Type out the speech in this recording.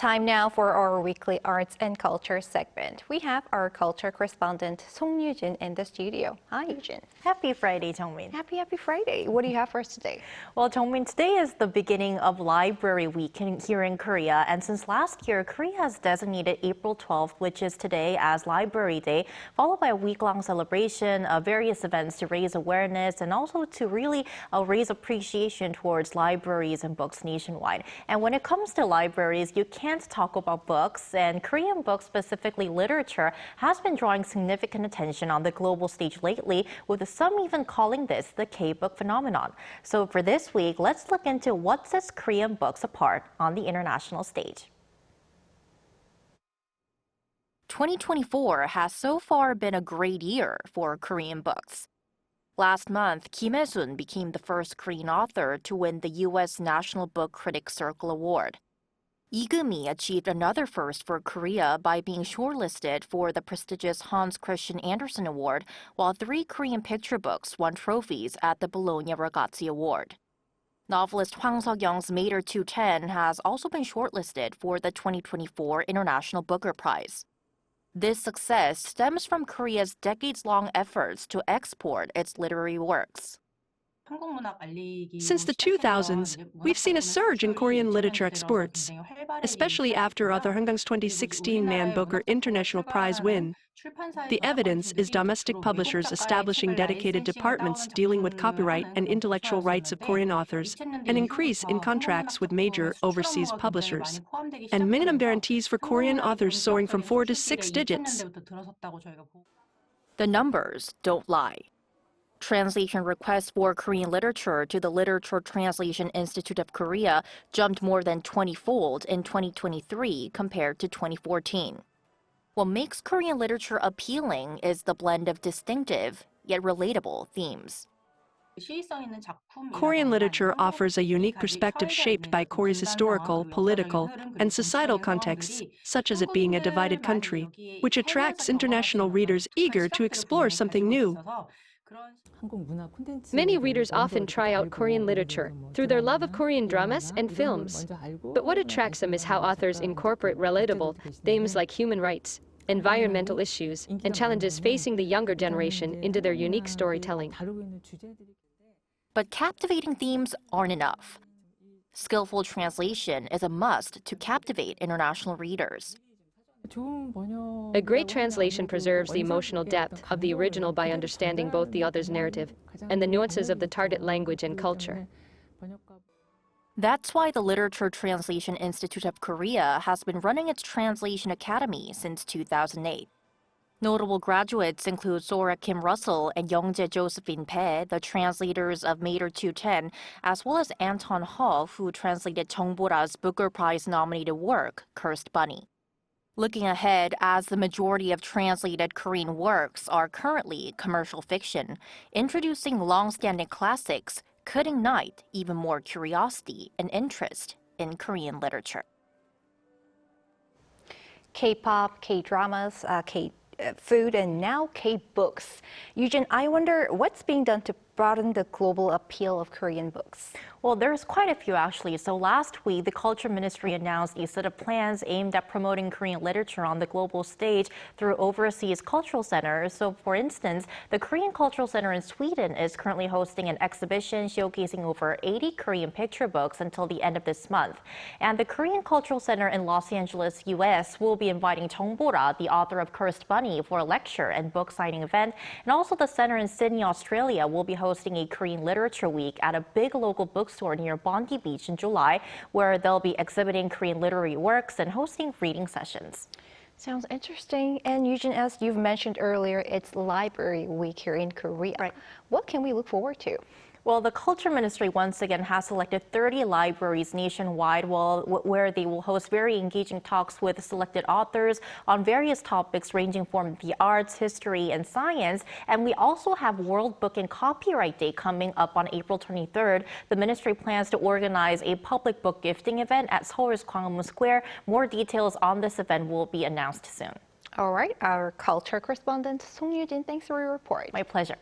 Time now for our weekly arts and culture segment. We have our culture correspondent Song Yoo-jin in the studio. Hi, Yoo-jin. Happy Friday, Jung-min. Happy Friday. What do you have for us today? Well, Jung-min, today is the beginning of Library Week here in Korea. And since last year, Korea has designated April 12th, which is today, as Library Day, followed by a week-long celebration of various events to raise awareness and also to really raise appreciation towards libraries and books nationwide. And when it comes to libraries, you can't talk about books, and Korean books, specifically literature, has been drawing significant attention on the global stage lately, with some even calling this the K-book phenomenon. So for this week, let's look into what sets Korean books apart on the international stage. 2024 has so far been a great year for Korean books. Last month, Hye-soon became the first Korean author to win the U.S. National Book Critics Circle Award. Lee achieved another first for Korea by being shortlisted for the prestigious Hans Christian Andersen Award, while 3 Korean picture books won trophies at the Bologna Ragazzi Award. Novelist Hwang Seok-young's Mater 210 has also been shortlisted for the 2024 International Booker Prize. This success stems from Korea's decades-long efforts to export its literary works. Since the 2000s, we've seen a surge in Korean literature exports, especially after Arthur Hangang's 2016 Man Booker International Prize win. The evidence is domestic publishers establishing dedicated departments dealing with copyright and intellectual rights of Korean authors, an increase in contracts with major overseas publishers, and minimum guarantees for Korean authors soaring from 4 to 6 digits. The numbers don't lie. Translation requests for Korean literature to the Literature Translation Institute of Korea jumped more than 20-fold in 2023 compared to 2014. What makes Korean literature appealing is the blend of distinctive, yet relatable themes. Korean literature offers a unique perspective shaped by Korea's historical, political, and societal contexts, such as it being a divided country, which attracts international readers eager to explore something new. Many readers often try out Korean literature through their love of Korean dramas and films. But what attracts them is how authors incorporate relatable themes like human rights, environmental issues, and challenges facing the younger generation into their unique storytelling. But captivating themes aren't enough. Skillful translation is a must to captivate international readers. A great translation preserves the emotional depth of the original by understanding both the author's narrative and the nuances of the target language and culture. That's why the Literature Translation Institute of Korea has been running its Translation Academy since 2008. Notable graduates include Sora Kim Russell and Youngjae Josephine Bae, the translators of Mater 210, as well as Anton Hall, who translated Jung Bora's Booker Prize-nominated work, Cursed Bunny. Looking ahead, as the majority of translated Korean works are currently commercial fiction, introducing long-standing classics could ignite even more curiosity and interest in Korean literature. K-pop, K-dramas, K-food, and now K-books. Yoo-jin, I wonder what's being done to broaden the global appeal of Korean books? Well, there's quite a few actually. So last week, the Culture Ministry announced a set of plans aimed at promoting Korean literature on the global stage through overseas cultural centers. So for instance, the Korean Cultural Center in Sweden is currently hosting an exhibition showcasing over 80 Korean picture books until the end of this month. And the Korean Cultural Center in Los Angeles, US will be inviting Jung Bora, the author of Cursed Bunny, for a lecture and book signing event. And also the center in Sydney, Australia will be hosting a Korean Literature Week at a big local bookstore near Bondi Beach in July, where they'll be exhibiting Korean literary works and hosting reading sessions. Sounds interesting. And Yoo-jin, as you've mentioned earlier, it's Library Week here in Korea. Right. What can we look forward to? Well, the Culture Ministry once again has selected 30 libraries nationwide where they will host very engaging talks with selected authors on various topics ranging from the arts, history, and science. And we also have World Book and Copyright Day coming up on April 23rd. The ministry plans to organize a public book gifting event at Seoul's Gwanghwamun Square. More details on this event will be announced soon. All right, our culture correspondent Song Yoo-jin, thanks for your report. My pleasure.